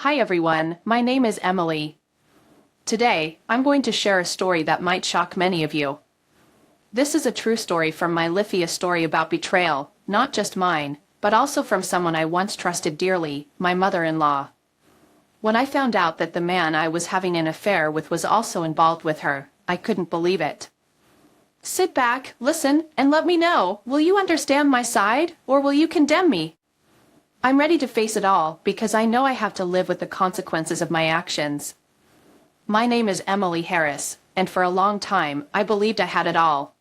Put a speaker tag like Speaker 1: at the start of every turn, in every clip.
Speaker 1: Hi everyone, my name is Emily. Today, I'm going to share a story that might shock many of you. This is a true story from my life, a story about betrayal, not just mine, but also from someone I once trusted dearly, my mother-in-law. When I found out that the man I was having an affair with was also involved with her, I couldn't believe it. Sit back, listen, and let me know, will you understand my side, or will you condemn me? I'm ready to face it all, because I know I have to live with the consequences of my actions. My name is Emily Harris, and for a long time, I believed I had it all.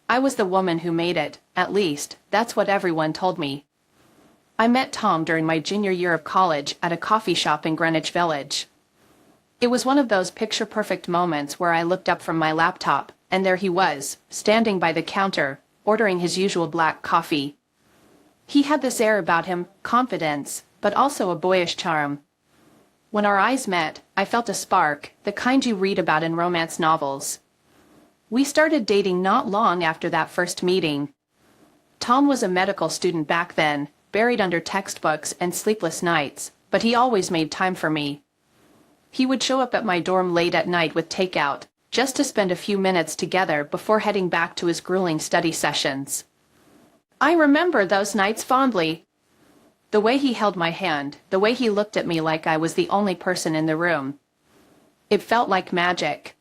Speaker 1: I was the woman who made it, at least, that's what everyone told me. I met Tom during my junior year of college at a coffee shop in Greenwich Village. It was one of those picture-perfect moments where I looked up from my laptop, and there he was, standing by the counter, ordering his usual black coffee. He had this air about him, confidence, but also a boyish charm. When our eyes met, I felt a spark, the kind you read about in romance novels. We started dating not long after that first meeting. Tom was a medical student back then, buried under textbooks and sleepless nights, but he always made time for me. He would show up at my dorm late at night with takeout, just to spend a few minutes together before heading back to his grueling study sessions. I remember those nights fondly. The way he held my hand, the way he looked at me like I was the only person in the room. It felt like magic.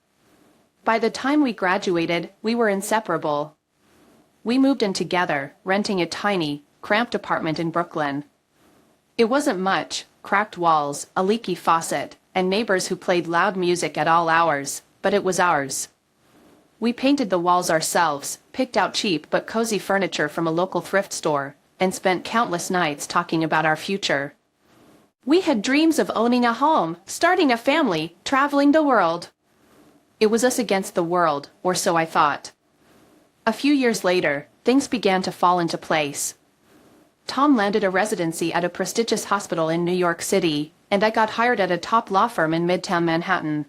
Speaker 1: By the time we graduated, we were inseparable. We moved in together, renting a tiny, cramped apartment in Brooklyn. It wasn't much, cracked walls, a leaky faucet, and neighbors who played loud music at all hours, but it was ours. We painted the walls ourselves, picked out cheap but cozy furniture from a local thrift store, and spent countless nights talking about our future. We had dreams of owning a home, starting a family, traveling the world. It was us against the world, or so I thought. A few years later, things began to fall into place. Tom landed a residency at a prestigious hospital in New York City, and I got hired at a top law firm in Midtown Manhattan.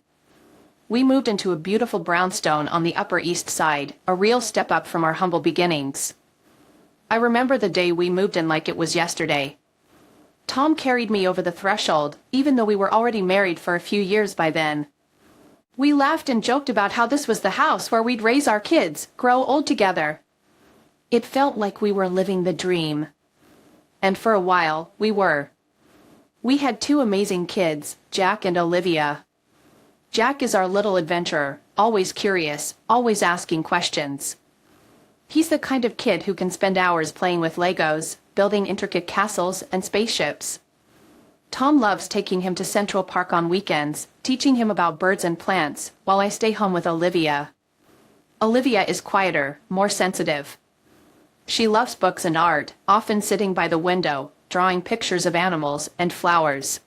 Speaker 1: We moved into a beautiful brownstone on the Upper East Side, a real step up from our humble beginnings. I remember the day we moved in like it was yesterday. Tom carried me over the threshold, even though we were already married for a few years by then. We laughed and joked about how this was the house where we'd raise our kids, grow old together. It felt like we were living the dream. And for a while, we were. We had two amazing kids, Jack and Olivia. Jack is our little adventurer, always curious, always asking questions. He's the kind of kid who can spend hours playing with Legos, building intricate castles and spaceships. Tom loves taking him to Central Park on weekends, teaching him about birds and plants, while I stay home with Olivia. Olivia is quieter, more sensitive. She loves books and art, often sitting by the window, drawing pictures of animals and flowers.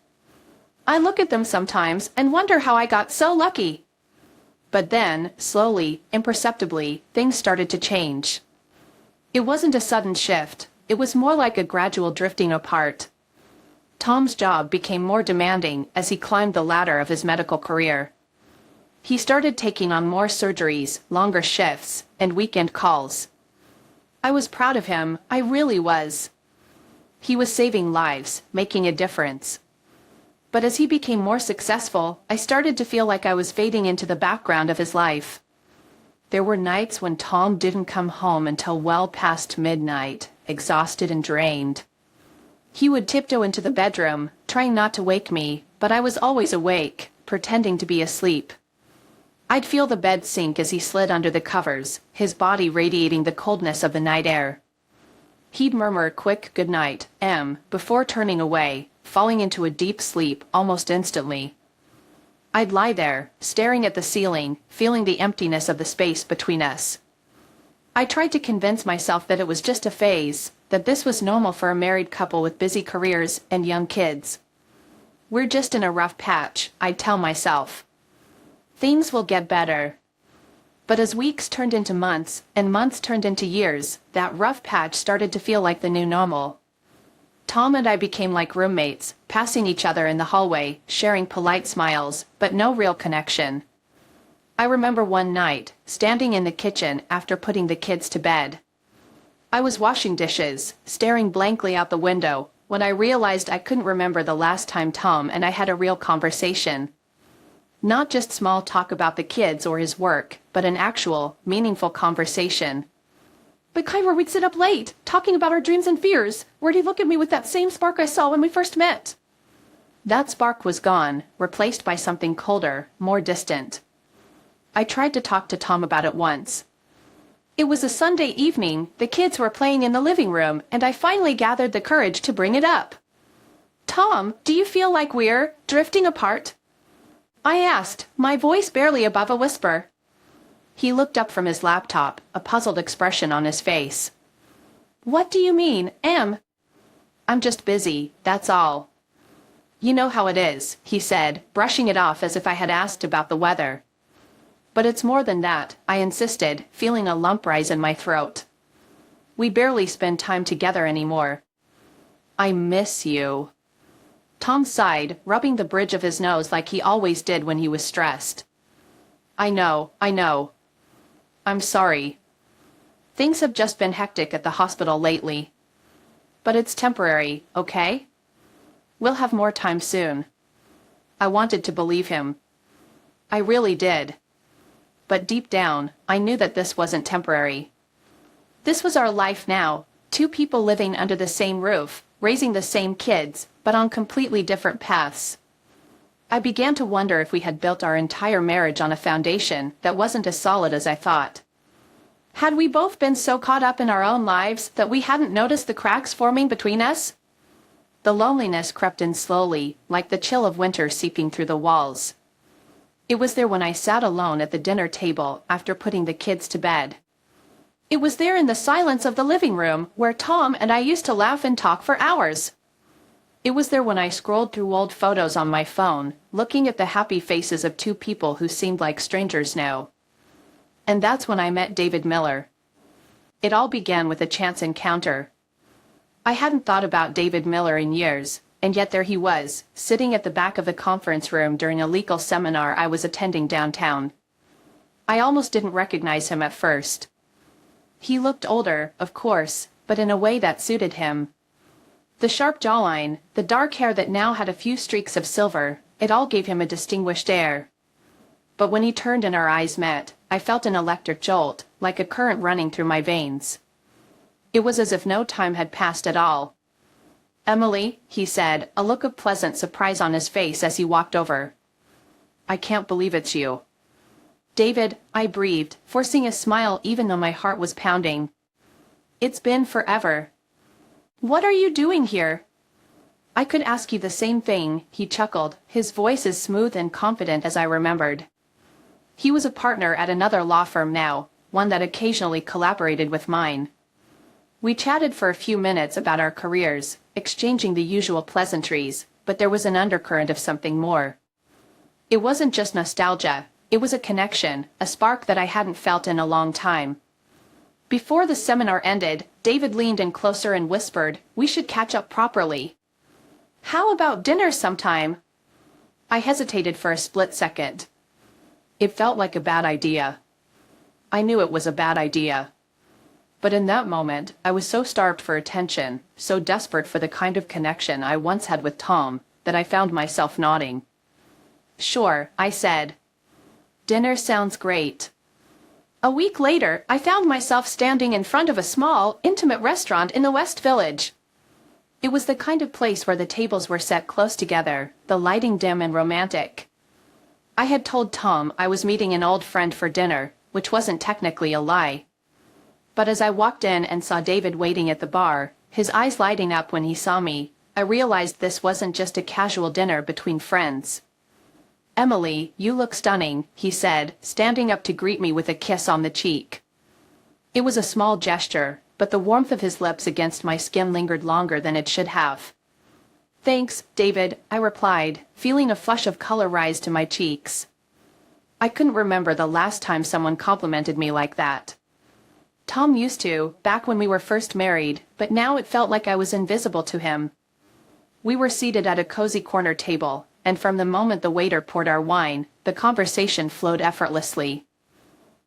Speaker 1: I look at them sometimes and wonder how I got so lucky. But then, slowly, imperceptibly, things started to change. It wasn't a sudden shift, it was more like a gradual drifting apart. Tom's job became more demanding as he climbed the ladder of his medical career. He started taking on more surgeries, longer shifts, and weekend calls. I was proud of him, I really was. He was saving lives, making a difference. But as he became more successful, I started to feel like I was fading into the background of his life. There were nights when Tom didn't come home until well past midnight, exhausted and drained. He would tiptoe into the bedroom, trying not to wake me, but I was always awake, pretending to be asleep. I'd feel the bed sink as he slid under the covers, his body radiating the coldness of the night air. He'd murmur a quick goodnight, before turning away, falling into a deep sleep almost instantly. I'd lie there, staring at the ceiling, feeling the emptiness of the space between us. I tried to convince myself that it was just a phase, that this was normal for a married couple with busy careers and young kids. We're just in a rough patch, I'd tell myself. Things will get better. But as weeks turned into months, and months turned into years, that rough patch started to feel like the new normal. Tom and I became like roommates, passing each other in the hallway, sharing polite smiles, but no real connection. I remember one night, standing in the kitchen after putting the kids to bed. I was washing dishes, staring blankly out the window, when I realized I couldn't remember the last time Tom and I had a real conversation. Not just small talk about the kids or his work, but an actual, meaningful conversation. But Kyra, we'd sit up late, talking about our dreams and fears. Where'd he look at me with that same spark I saw when we first met? That spark was gone, replaced by something colder, more distant. I tried to talk to Tom about it once. It was a Sunday evening, the kids were playing in the living room, and I finally gathered the courage to bring it up. Tom, do you feel like we're drifting apart? I asked, my voice barely above a whisper. He looked up from his laptop, a puzzled expression on his face. What do you mean, Em? I'm just busy, that's all. You know how it is, he said, brushing it off as if I had asked about the weather. But it's more than that, I insisted, feeling a lump rise in my throat. We barely spend time together anymore. I miss you. Tom sighed, rubbing the bridge of his nose like he always did when he was stressed. I know. I'm sorry. Things have just been hectic at the hospital lately. But it's temporary, okay? We'll have more time soon. I wanted to believe him. I really did. But deep down, I knew that this wasn't temporary. This was our life now, two people living under the same roof, raising the same kids, but on completely different paths. I began to wonder if we had built our entire marriage on a foundation that wasn't as solid as I thought. Had we both been so caught up in our own lives that we hadn't noticed the cracks forming between us? The loneliness crept in slowly, like the chill of winter seeping through the walls. It was there when I sat alone at the dinner table after putting the kids to bed. It was there in the silence of the living room where Tom and I used to laugh and talk for hours. It was there when I scrolled through old photos on my phone, looking at the happy faces of two people who seemed like strangers now. And that's when I met David Miller. It all began with a chance encounter. I hadn't thought about David Miller in years, and yet there he was, sitting at the back of the conference room during a legal seminar I was attending downtown. I almost didn't recognize him at first. He looked older, of course, but in a way that suited him. The sharp jawline, the dark hair that now had a few streaks of silver, it all gave him a distinguished air. But when he turned and our eyes met, I felt an electric jolt, like a current running through my veins. It was as if no time had passed at all. Emily, he said, a look of pleasant surprise on his face as he walked over. I can't believe it's you. David, I breathed, forcing a smile even though my heart was pounding. It's been forever. What are you doing here? I could ask you the same thing, he chuckled, his voice as smooth and confident as I remembered. He was a partner at another law firm now, one that occasionally collaborated with mine. We chatted for a few minutes about our careers, exchanging the usual pleasantries, but there was an undercurrent of something more. It wasn't just nostalgia, it was a connection, a spark that I hadn't felt in a long time. Before the seminar ended, David leaned in closer and whispered, we should catch up properly. How about dinner sometime? I hesitated for a split second. It felt like a bad idea. I knew it was a bad idea. But in that moment, I was so starved for attention, so desperate for the kind of connection I once had with Tom, that I found myself nodding. Sure, I said. Dinner sounds great. A week later, I found myself standing in front of a small, intimate restaurant in the West Village. It was the kind of place where the tables were set close together, the lighting dim and romantic. I had told Tom I was meeting an old friend for dinner, which wasn't technically a lie. But as I walked in and saw David waiting at the bar, his eyes lighting up when he saw me, I realized this wasn't just a casual dinner between friends. Emily, you look stunning, he said, standing up to greet me with a kiss on the cheek. It was a small gesture, but the warmth of his lips against my skin lingered longer than it should have. Thanks, David, I replied, feeling a flush of color rise to my cheeks. I couldn't remember the last time someone complimented me like that. Tom used to, back when we were first married, but now it felt like I was invisible to him. We were seated at a cozy corner table, and from the moment the waiter poured our wine, the conversation flowed effortlessly.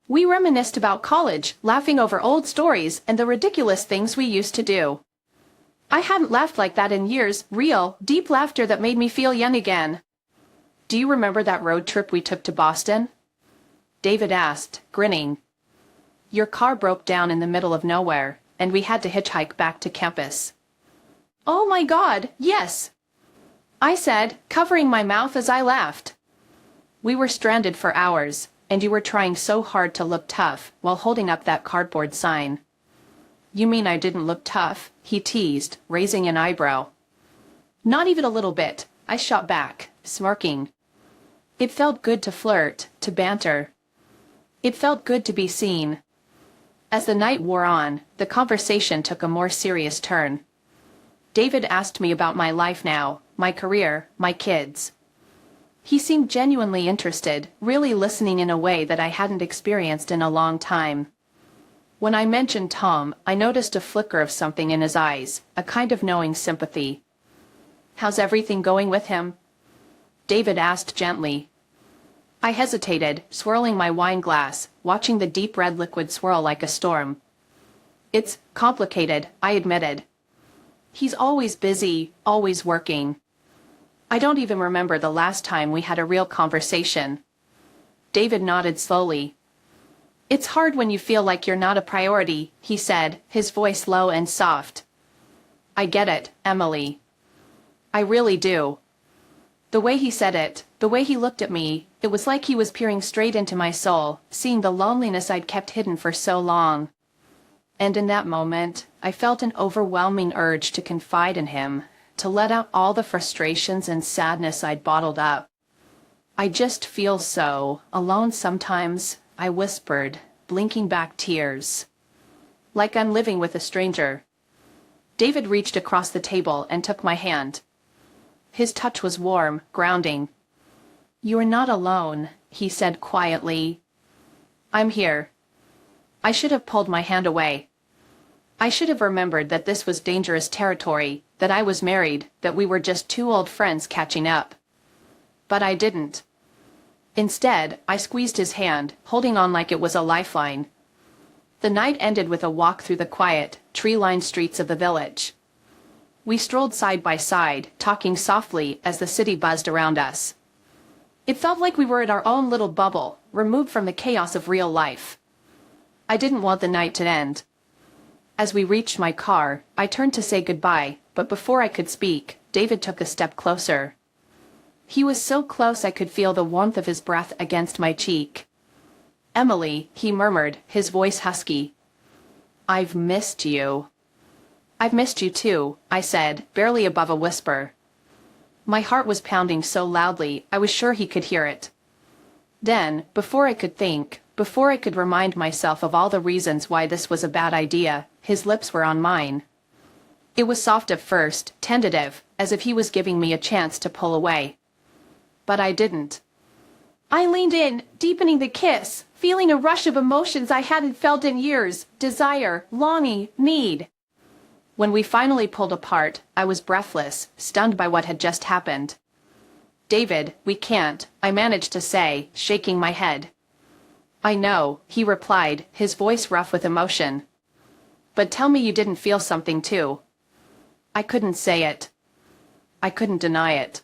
Speaker 1: We reminisced about college, laughing over old stories and the ridiculous things we used to do. I hadn't laughed like that in years, real, deep laughter that made me feel young again. Do you remember that road trip we took to Boston? David asked, grinning. Your car broke down in the middle of nowhere, and we had to hitchhike back to campus. Oh my God, yes! I said, covering my mouth as I laughed. We were stranded for hours, and you were trying so hard to look tough while holding up that cardboard sign. You mean I didn't look tough? He teased, raising an eyebrow. Not even a little bit, I shot back, smirking. It felt good to flirt, to banter. It felt good to be seen. As the night wore on, the conversation took a more serious turn. David asked me about my life now, my career, my kids. He seemed genuinely interested, really listening in a way that I hadn't experienced in a long time. When I mentioned Tom, I noticed a flicker of something in his eyes, a kind of knowing sympathy. How's everything going with him? David asked gently. I hesitated, swirling my wine glass, watching the deep red liquid swirl like a storm. It's complicated, I admitted. He's always busy, always working. I don't even remember the last time we had a real conversation. David nodded slowly. It's hard when you feel like you're not a priority, he said, his voice low and soft. I get it, Emily. I really do. The way he said it, the way he looked at me, it was like he was peering straight into my soul, seeing the loneliness I'd kept hidden for so long. And in that moment, I felt an overwhelming urge to confide in him, to let out all the frustrations and sadness I'd bottled up. I just feel so alone sometimes, I whispered, blinking back tears. Like I'm living with a stranger. David reached across the table and took my hand. His touch was warm, grounding. You're not alone, he said quietly. I'm here. I should have pulled my hand away. I should have remembered that this was dangerous territory, that I was married, that we were just two old friends catching up. But I didn't. Instead, I squeezed his hand, holding on like it was a lifeline. The night ended with a walk through the quiet, tree-lined streets of the village. We strolled side by side, talking softly as the city buzzed around us. It felt like we were in our own little bubble, removed from the chaos of real life. I didn't want the night to end. As we reached my car, I turned to say goodbye, but before I could speak, David took a step closer. He was so close I could feel the warmth of his breath against my cheek. Emily, he murmured, his voice husky. I've missed you. I've missed you too, I said, barely above a whisper. My heart was pounding so loudly, I was sure he could hear it. Then, before I could think, before I could remind myself of all the reasons why this was a bad idea, his lips were on mine. It was soft at first, tentative, as if he was giving me a chance to pull away. But I didn't. I leaned in, deepening the kiss, feeling a rush of emotions I hadn't felt in years, desire, longing, need. When we finally pulled apart, I was breathless, stunned by what had just happened. David, we can't, I managed to say, shaking my head. I know, he replied, his voice rough with emotion. But tell me you didn't feel something too. I couldn't say it. I couldn't deny it.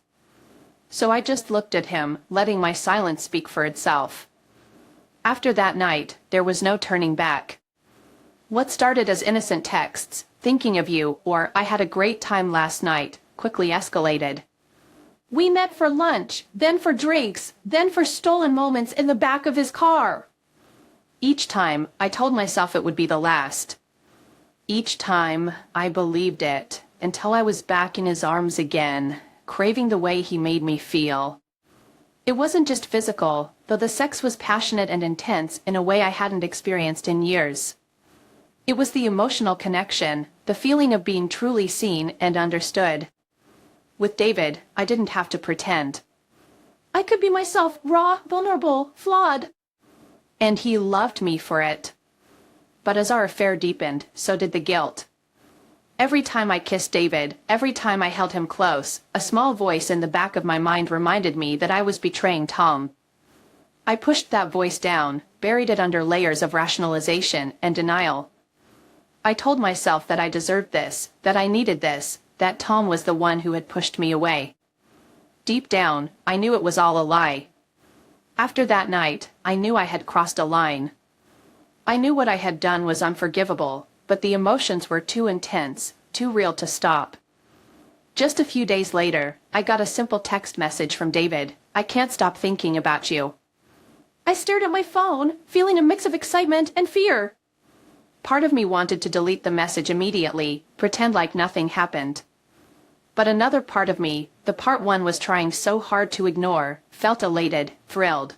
Speaker 1: So I just looked at him, letting my silence speak for itself. After that night, there was no turning back. What started as innocent texts, thinking of you, or I had a great time last night, quickly escalated. We met for lunch, then for drinks, then for stolen moments in the back of his car. Each time, I told myself it would be the last. Each time, I believed it, until I was back in his arms again, craving the way he made me feel. It wasn't just physical, though the sex was passionate and intense in a way I hadn't experienced in years. It was the emotional connection, the feeling of being truly seen and understood. With David, I didn't have to pretend. I could be myself, raw, vulnerable, flawed. And he loved me for it. But as our affair deepened, so did the guilt. Every time I kissed David, every time I held him close, a small voice in the back of my mind reminded me that I was betraying Tom. I pushed that voice down, buried it under layers of rationalization and denial. I told myself that I deserved this, that I needed this, that Tom was the one who had pushed me away. Deep down, I knew it was all a lie. After that night, I knew I had crossed a line. I knew what I had done was unforgivable, but the emotions were too intense, too real to stop. Just a few days later, I got a simple text message from David. "I can't stop thinking about you." I stared at my phone, feeling a mix of excitement and fear. Part of me wanted to delete the message immediately, pretend like nothing happened. But another part of me, the part one was trying so hard to ignore, felt elated, thrilled.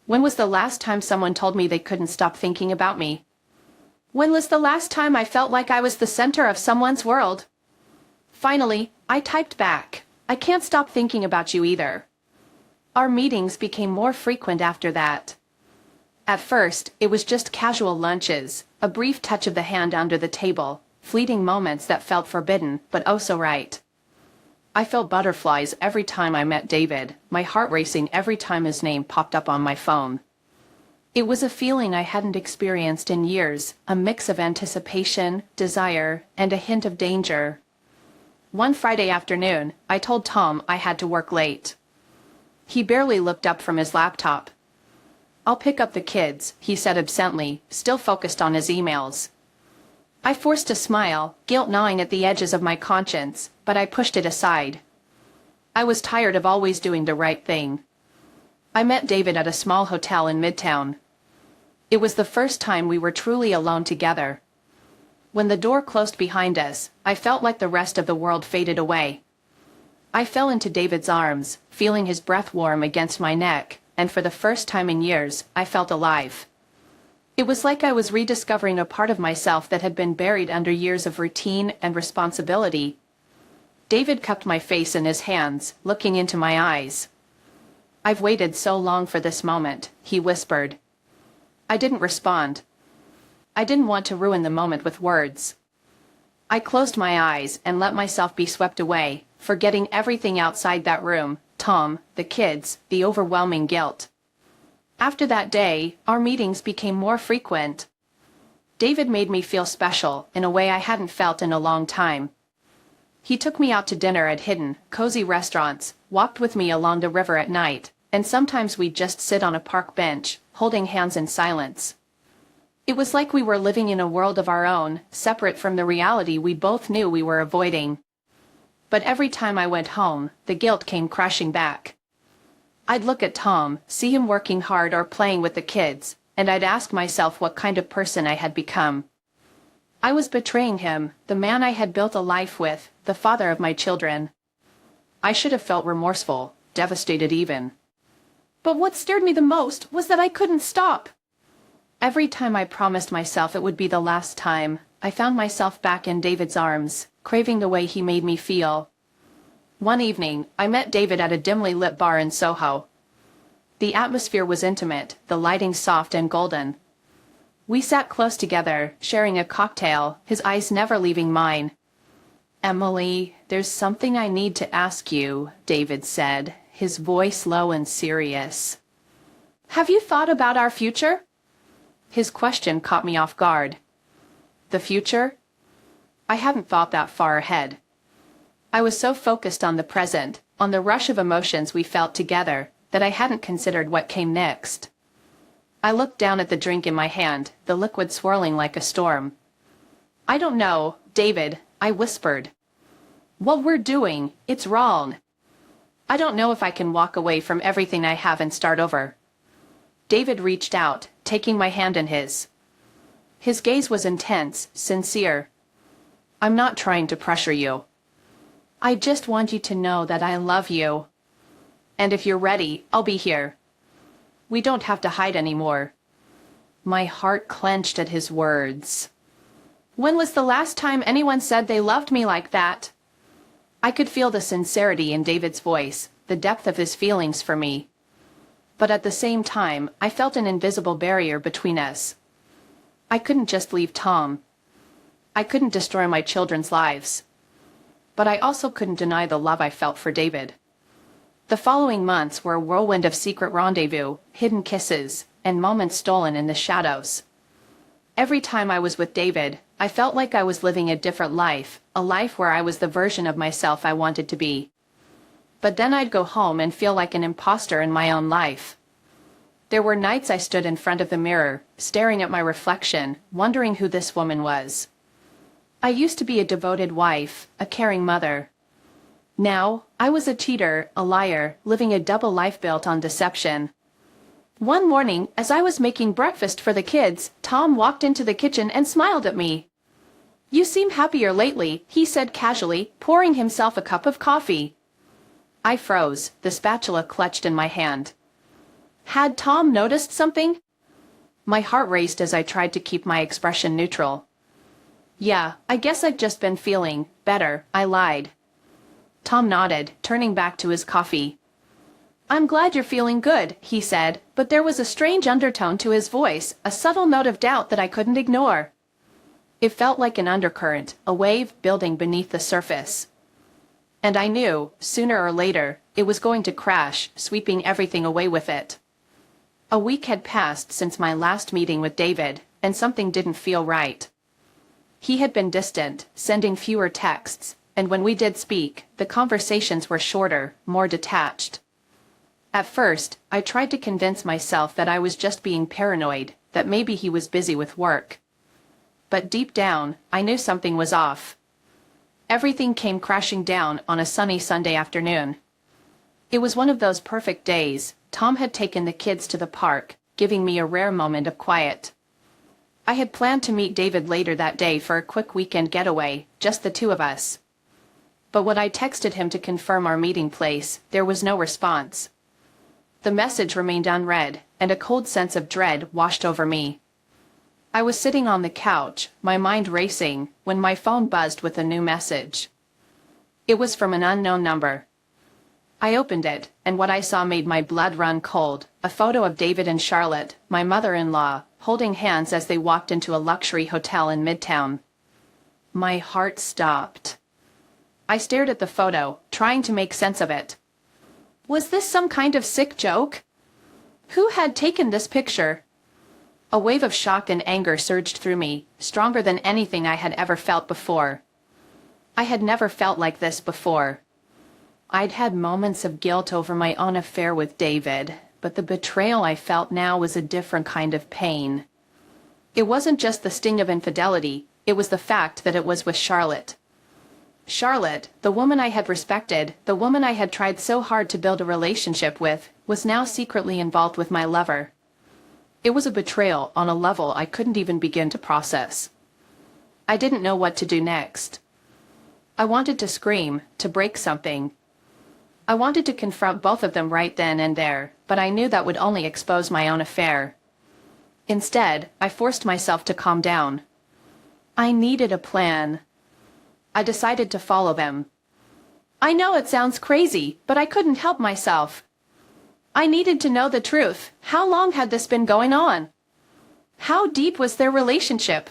Speaker 1: When was the last time someone told me they couldn't stop thinking about me? When was the last time I felt like I was the center of someone's world? Finally, I typed back, "I can't stop thinking about you either." Our meetings became more frequent after that. At first, it was just casual lunches, a brief touch of the hand under the table, fleeting moments that felt forbidden, but oh so right. I felt butterflies every time I met David, my heart racing every time his name popped up on my phone. It was a feeling I hadn't experienced in years, a mix of anticipation, desire, and a hint of danger. One Friday afternoon, I told Tom I had to work late. He barely looked up from his laptop. "I'll pick up the kids," he said absently, still focused on his emails. I forced a smile, guilt gnawing at the edges of my conscience, but I pushed it aside. I was tired of always doing the right thing. I met David at a small hotel in Midtown. It was the first time we were truly alone together. When the door closed behind us, I felt like the rest of the world faded away. I fell into David's arms, feeling his breath warm against my neck, and for the first time in years, I felt alive. It was like I was rediscovering a part of myself that had been buried under years of routine and responsibility. David cupped my face in his hands, looking into my eyes. "I've waited so long for this moment," he whispered. I didn't respond. I didn't want to ruin the moment with words. I closed my eyes and let myself be swept away, forgetting everything outside that room, Tom, the kids, the overwhelming guilt. After that day, our meetings became more frequent. David made me feel special in a way I hadn't felt in a long time. He took me out to dinner at hidden, cozy restaurants, walked with me along the river at night, and sometimes we'd just sit on a park bench, holding hands in silence. It was like we were living in a world of our own, separate from the reality we both knew we were avoiding. But every time I went home, the guilt came crashing back. I'd look at Tom, see him working hard or playing with the kids, and I'd ask myself what kind of person I had become. I was betraying him, the man I had built a life with, the father of my children. I should have felt remorseful, devastated even. But what scared me the most was that I couldn't stop. Every time I promised myself it would be the last time, I found myself back in David's arms, craving the way he made me feel. One evening, I met David at a dimly lit bar in Soho. The atmosphere was intimate, the lighting soft and golden. We sat close together, sharing a cocktail, his eyes never leaving mine. "Emily, there's something I need to ask you," David said, his voice low and serious. "Have you thought about our future?" His question caught me off guard. The future? I hadn't thought that far ahead. I was so focused on the present, on the rush of emotions we felt together, that I hadn't considered what came next. I looked down at the drink in my hand, the liquid swirling like a storm. "I don't know, David," I whispered. "What we're doing, it's wrong. I don't know if I can walk away from everything I have and start over." David reached out, taking my hand in his. His gaze was intense, sincere. "I'm not trying to pressure you. I just want you to know that I love you. And if you're ready, I'll be here. We don't have to hide anymore." My heart clenched at his words. When was the last time anyone said they loved me like that? I could feel the sincerity in David's voice, the depth of his feelings for me. But at the same time, I felt an invisible barrier between us. I couldn't just leave Tom. I couldn't destroy my children's lives. But I also couldn't deny the love I felt for David. The following months were a whirlwind of secret rendezvous, hidden kisses, and moments stolen in the shadows. Every time I was with David, I felt like I was living a different life, a life where I was the version of myself I wanted to be. But then I'd go home and feel like an imposter in my own life. There were nights I stood in front of the mirror, staring at my reflection, wondering who this woman was. I used to be a devoted wife, a caring mother. Now, I was a cheater, a liar, living a double life built on deception. One morning, as I was making breakfast for the kids, Tom walked into the kitchen and smiled at me. "You seem happier lately," he said casually, pouring himself a cup of coffee. I froze, the spatula clutched in my hand. Had Tom noticed something? My heart raced as I tried to keep my expression neutral. "Yeah, I guess I've just been feeling better," I lied. Tom nodded, turning back to his coffee. "I'm glad you're feeling good," he said, but there was a strange undertone to his voice, a subtle note of doubt that I couldn't ignore. It felt like an undercurrent, a wave building beneath the surface. And I knew, sooner or later, it was going to crash, sweeping everything away with it. A week had passed since my last meeting with David, and something didn't feel right. He had been distant, sending fewer texts, and when we did speak, the conversations were shorter, more detached. At first, I tried to convince myself that I was just being paranoid, that maybe he was busy with work. But deep down, I knew something was off. Everything came crashing down on a sunny Sunday afternoon. It was one of those perfect days. Tom had taken the kids to the park, giving me a rare moment of quiet. I had planned to meet David later that day for a quick weekend getaway, just the two of us. But when I texted him to confirm our meeting place, there was no response. The message remained unread, and a cold sense of dread washed over me. I was sitting on the couch, my mind racing, when my phone buzzed with a new message. It was from an unknown number. I opened it, and what I saw made my blood run cold, a photo of David and Charlotte, my mother-in-law, holding hands as they walked into a luxury hotel in Midtown. My heart stopped. I stared at the photo, trying to make sense of it. Was this some kind of sick joke? Who had taken this picture? A wave of shock and anger surged through me, stronger than anything I had ever felt before. I had never felt like this before. I'd had moments of guilt over my own affair with David, but the betrayal I felt now was a different kind of pain. It wasn't just the sting of infidelity, it was the fact that it was with Charlotte. Charlotte, the woman I had respected, the woman I had tried so hard to build a relationship with, was now secretly involved with my lover. It was a betrayal on a level I couldn't even begin to process. I didn't know what to do next. I wanted to scream, to break something. I wanted to confront both of them right then and there, but I knew that would only expose my own affair. Instead, I forced myself to calm down. I needed a plan. I decided to follow them. I know it sounds crazy, but I couldn't help myself. I needed to know the truth. How long had this been going on? How deep was their relationship?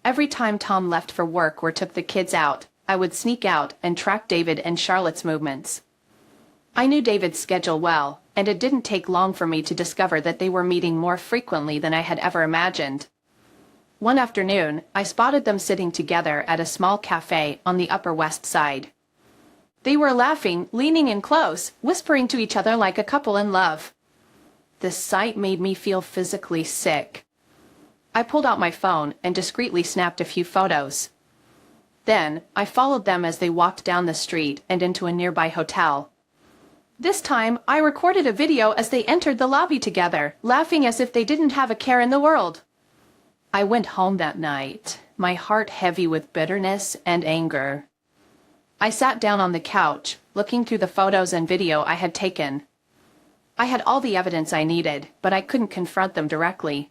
Speaker 1: Every time Tom left for work or took the kids out, I would sneak out and track David and Charlotte's movements. I knew David's schedule well, and it didn't take long for me to discover that they were meeting more frequently than I had ever imagined. One afternoon, I spotted them sitting together at a small cafe on the Upper West Side. They were laughing, leaning in close, whispering to each other like a couple in love. The sight made me feel physically sick. I pulled out my phone and discreetly snapped a few photos. Then, I followed them as they walked down the street and into a nearby hotel. This time, I recorded a video as they entered the lobby together, laughing as if they didn't have a care in the world. I went home that night, my heart heavy with bitterness and anger. I sat down on the couch, looking through the photos and video I had taken. I had all the evidence I needed, but I couldn't confront them directly.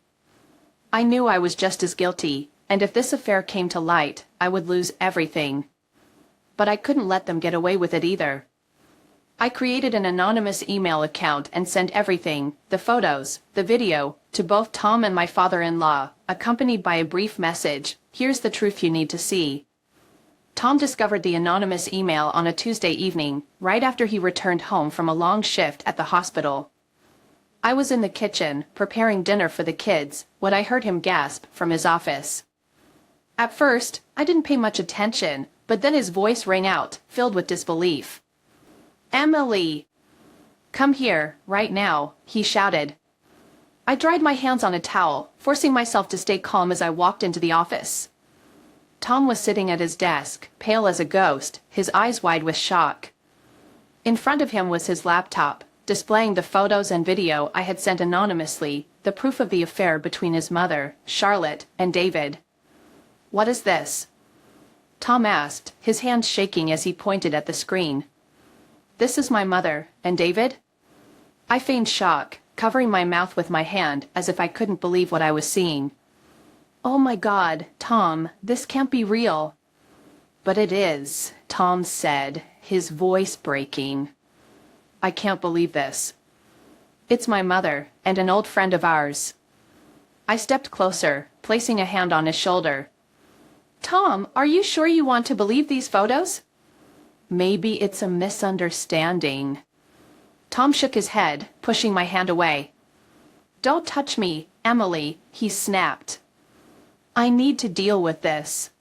Speaker 1: I knew I was just as guilty, and if this affair came to light, I would lose everything. But I couldn't let them get away with it either. I created an anonymous email account and sent everything, the photos, the video, to both Tom and my father-in-law, accompanied by a brief message, "Here's the truth you need to see." Tom discovered the anonymous email on a Tuesday evening, right after he returned home from a long shift at the hospital. I was in the kitchen, preparing dinner for the kids, when I heard him gasp from his office. At first, I didn't pay much attention, but then his voice rang out, filled with disbelief. Emily! Come here, right now, he shouted. I dried my hands on a towel, forcing myself to stay calm as I walked into the office. Tom was sitting at his desk, pale as a ghost, his eyes wide with shock. In front of him was his laptop, displaying the photos and video I had sent anonymously, the proof of the affair between his mother, Charlotte, and David. What is this? Tom asked, his hands shaking as he pointed at the screen. This is my mother, and David? I feigned shock, covering my mouth with my hand as if I couldn't believe what I was seeing. Oh my God, Tom, this can't be real. But it is, Tom said, his voice breaking. I can't believe this. It's my mother, and an old friend of ours. I stepped closer, placing a hand on his shoulder. Tom, are you sure you want to believe these photos? Maybe it's a misunderstanding. Tom shook his head, pushing my hand away. Don't touch me, Emily, he snapped. I need to deal with this.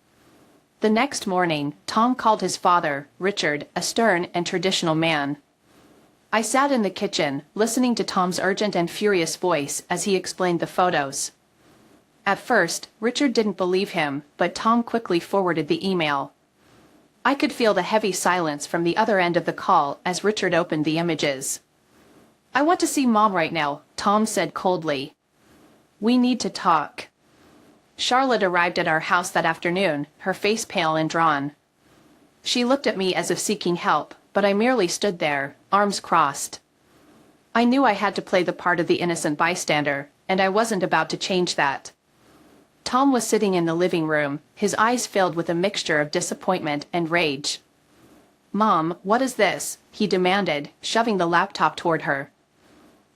Speaker 1: The next morning, Tom called his father, Richard, a stern and traditional man. I sat in the kitchen, listening to Tom's urgent and furious voice as he explained the photos. At first, Richard didn't believe him, but Tom quickly forwarded the email. I could feel the heavy silence from the other end of the call as Richard opened the images. I want to see Mom right now, Tom said coldly. We need to talk. Charlotte arrived at our house that afternoon, her face pale and drawn. She looked at me as if seeking help, but I merely stood there, arms crossed. I knew I had to play the part of the innocent bystander, and I wasn't about to change that. Tom was sitting in the living room, his eyes filled with a mixture of disappointment and rage. Mom, what is this? He demanded, shoving the laptop toward her.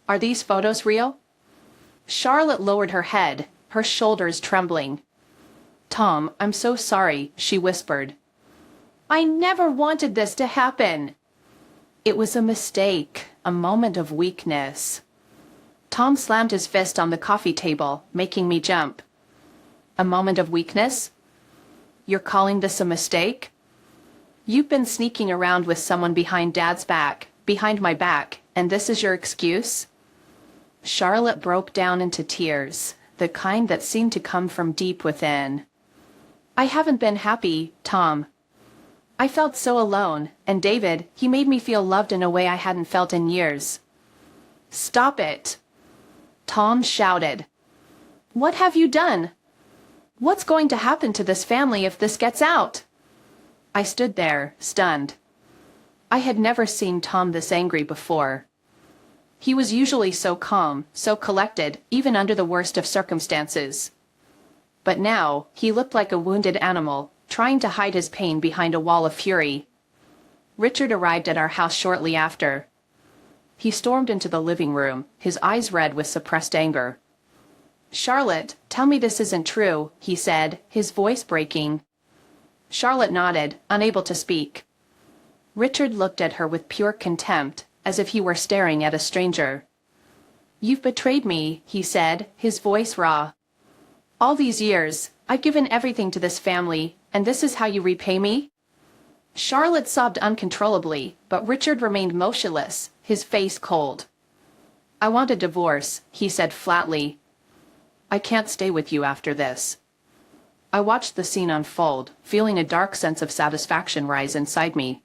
Speaker 1: Are these photos real? Charlotte lowered her head, her shoulders trembling. Tom, I'm so sorry, she whispered. I never wanted this to happen. It was a mistake, a moment of weakness. Tom slammed his fist on the coffee table, making me jump. A moment of weakness? You're calling this a mistake? You've been sneaking around with someone behind Dad's back, behind my back, and this is your excuse? Charlotte broke down into tears, the kind that seemed to come from deep within. I haven't been happy, Tom. I felt so alone, and David, he made me feel loved in a way I hadn't felt in years. Stop it! Tom shouted. What have you done? What's going to happen to this family if this gets out? I stood there, stunned. I had never seen Tom this angry before. He was usually so calm, so collected, even under the worst of circumstances. But now, he looked like a wounded animal, trying to hide his pain behind a wall of fury. Richard arrived at our house shortly after. He stormed into the living room, his eyes red with suppressed anger. Charlotte, tell me this isn't true, he said, his voice breaking. Charlotte nodded, unable to speak. Richard looked at her with pure contempt, as if he were staring at a stranger. You've betrayed me, he said, his voice raw. All these years, I've given everything to this family, and this is how you repay me? Charlotte sobbed uncontrollably, but Richard remained motionless, his face cold. I want a divorce, he said flatly. I can't stay with you after this. I watched the scene unfold, feeling a dark sense of satisfaction rise inside me.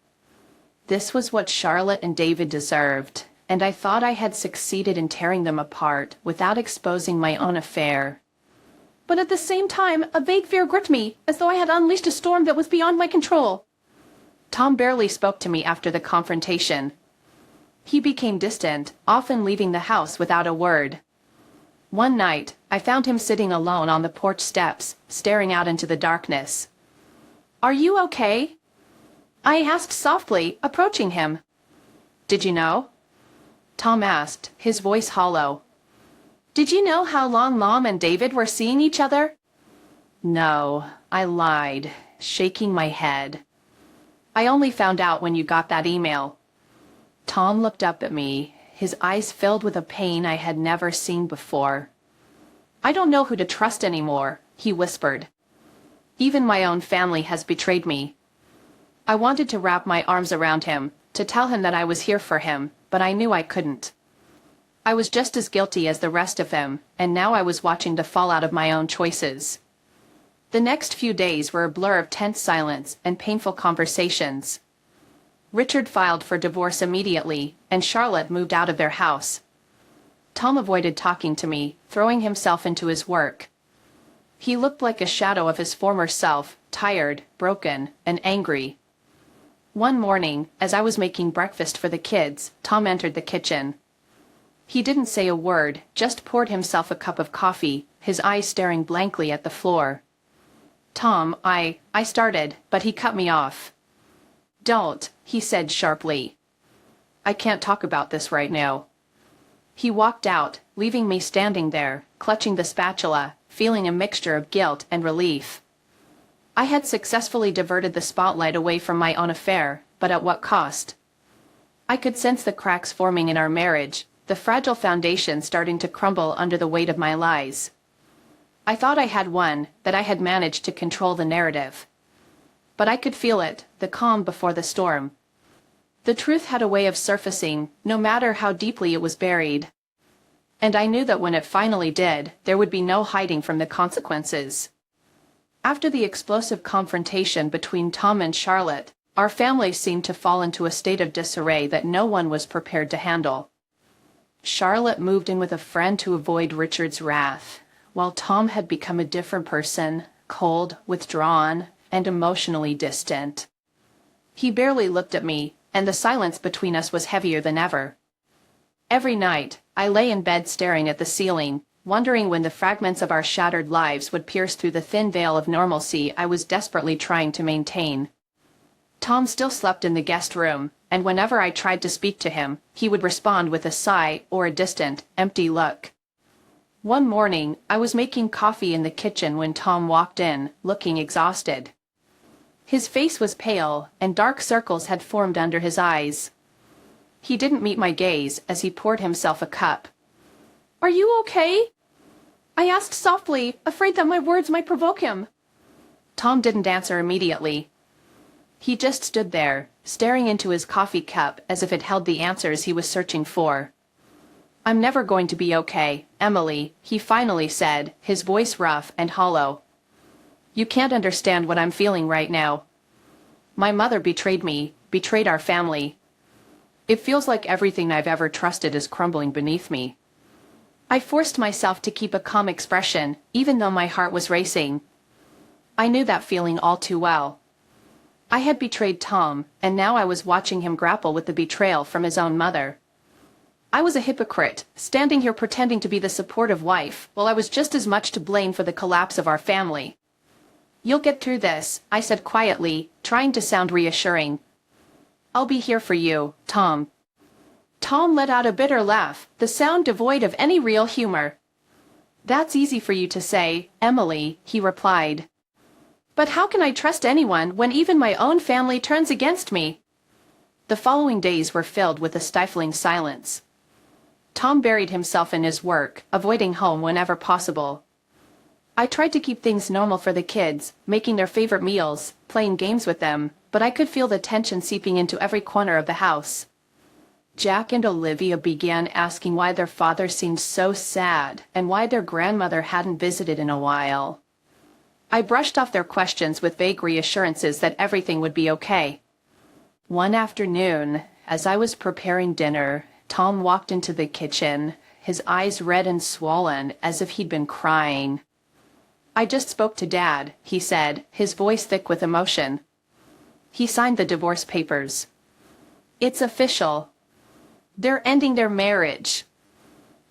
Speaker 1: This was what Charlotte and David deserved, and I thought I had succeeded in tearing them apart without exposing my own affair. But at the same time, a vague fear gripped me, as though I had unleashed a storm that was beyond my control. Tom barely spoke to me after the confrontation. He became distant, often leaving the house without a word. One night, I found him sitting alone on the porch steps, staring out into the darkness. Are you okay? I asked softly, approaching him. Did you know? Tom asked, his voice hollow. Did you know how long Mom and David were seeing each other? No, I lied, shaking my head. I only found out when you got that email. Tom looked up at me, his eyes filled with a pain I had never seen before. I don't know who to trust anymore, he whispered. Even my own family has betrayed me. I wanted to wrap my arms around him, to tell him that I was here for him, but I knew I couldn't. I was just as guilty as the rest of them, and now I was watching the fallout of my own choices. The next few days were a blur of tense silence and painful conversations. Richard filed for divorce immediately, and Charlotte moved out of their house. Tom avoided talking to me, throwing himself into his work. He looked like a shadow of his former self, tired, broken, and angry. One morning, as I was making breakfast for the kids, Tom entered the kitchen. He didn't say a word, just poured himself a cup of coffee, his eyes staring blankly at the floor. "Tom, I started, but he cut me off." "Don't," he said sharply. "I can't talk about this right now." He walked out, leaving me standing there, clutching the spatula, feeling a mixture of guilt and relief. I had successfully diverted the spotlight away from my own affair, but at what cost? I could sense the cracks forming in our marriage, the fragile foundation starting to crumble under the weight of my lies. I thought I had won, that I had managed to control the narrative. But I could feel it, the calm before the storm. The truth had a way of surfacing, no matter how deeply it was buried. And I knew that when it finally did, there would be no hiding from the consequences. After the explosive confrontation between Tom and Charlotte, our family seemed to fall into a state of disarray that no one was prepared to handle. Charlotte moved in with a friend to avoid Richard's wrath, while Tom had become a different person, cold, withdrawn, and emotionally distant. He barely looked at me, and the silence between us was heavier than ever. Every night, I lay in bed staring at the ceiling, wondering when the fragments of our shattered lives would pierce through the thin veil of normalcy I was desperately trying to maintain. Tom still slept in the guest room, and whenever I tried to speak to him, he would respond with a sigh or a distant, empty look. One morning, I was making coffee in the kitchen when Tom walked in, looking exhausted. His face was pale, and dark circles had formed under his eyes. He didn't meet my gaze as he poured himself a cup. "Are you okay?" I asked softly, afraid that my words might provoke him. Tom didn't answer immediately. He just stood there, staring into his coffee cup as if it held the answers he was searching for. "I'm never going to be okay, Emily," he finally said, his voice rough and hollow. "You can't understand what I'm feeling right now. My mother betrayed me, betrayed our family. It feels like everything I've ever trusted is crumbling beneath me." I forced myself to keep a calm expression, even though my heart was racing. I knew that feeling all too well. I had betrayed Tom, and now I was watching him grapple with the betrayal from his own mother. I was a hypocrite, standing here pretending to be the supportive wife, while I was just as much to blame for the collapse of our family. "You'll get through this," I said quietly, trying to sound reassuring. "I'll be here for you, Tom." Tom let out a bitter laugh, the sound devoid of any real humor. "That's easy for you to say, Emily," he replied. "But how can I trust anyone when even my own family turns against me?" The following days were filled with a stifling silence. Tom buried himself in his work, avoiding home whenever possible. I tried to keep things normal for the kids, making their favorite meals, playing games with them, but I could feel the tension seeping into every corner of the house. Jack and Olivia began asking why their father seemed so sad and why their grandmother hadn't visited in a while. I brushed off their questions with vague reassurances that everything would be okay. One afternoon, as I was preparing dinner, Tom walked into the kitchen, his eyes red and swollen as if he'd been crying. "I just spoke to Dad," he said, his voice thick with emotion. "He signed the divorce papers. It's official. They're ending their marriage."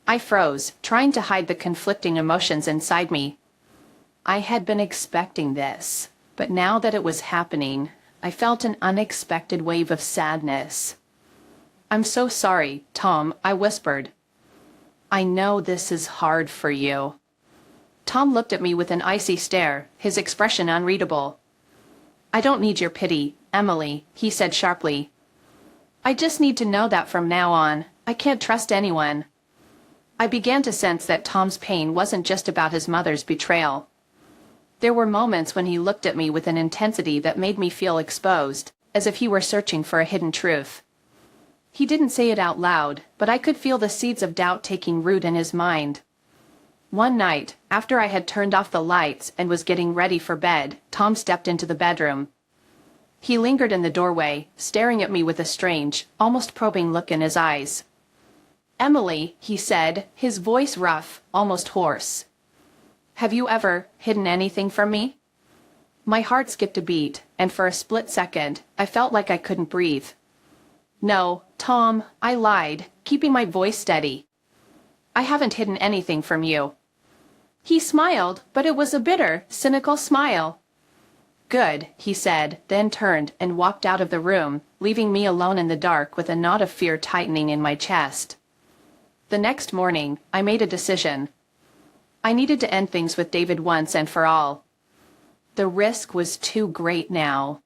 Speaker 1: I froze, trying to hide the conflicting emotions inside me. I had been expecting this, but now that it was happening, I felt an unexpected wave of sadness. "I'm so sorry, Tom," I whispered. "I know this is hard for you." Tom looked at me with an icy stare, his expression unreadable. "I don't need your pity, Emily," he said sharply. "I just need to know that from now on, I can't trust anyone." I began to sense that Tom's pain wasn't just about his mother's betrayal. There were moments when he looked at me with an intensity that made me feel exposed, as if he were searching for a hidden truth. He didn't say it out loud, but I could feel the seeds of doubt taking root in his mind. One night, after I had turned off the lights and was getting ready for bed, Tom stepped into the bedroom. He lingered in the doorway, staring at me with a strange, almost probing look in his eyes. "Emily," he said, his voice rough, almost hoarse. "Have you ever hidden anything from me?" My heart skipped a beat, and for a split second, I felt like I couldn't breathe. "No, Tom," I lied, keeping my voice steady. "I haven't hidden anything from you." He smiled, but it was a bitter, cynical smile. "Good," he said, then turned and walked out of the room, leaving me alone in the dark with a knot of fear tightening in my chest. The next morning, I made a decision. I needed to end things with David once and for all. The risk was too great now.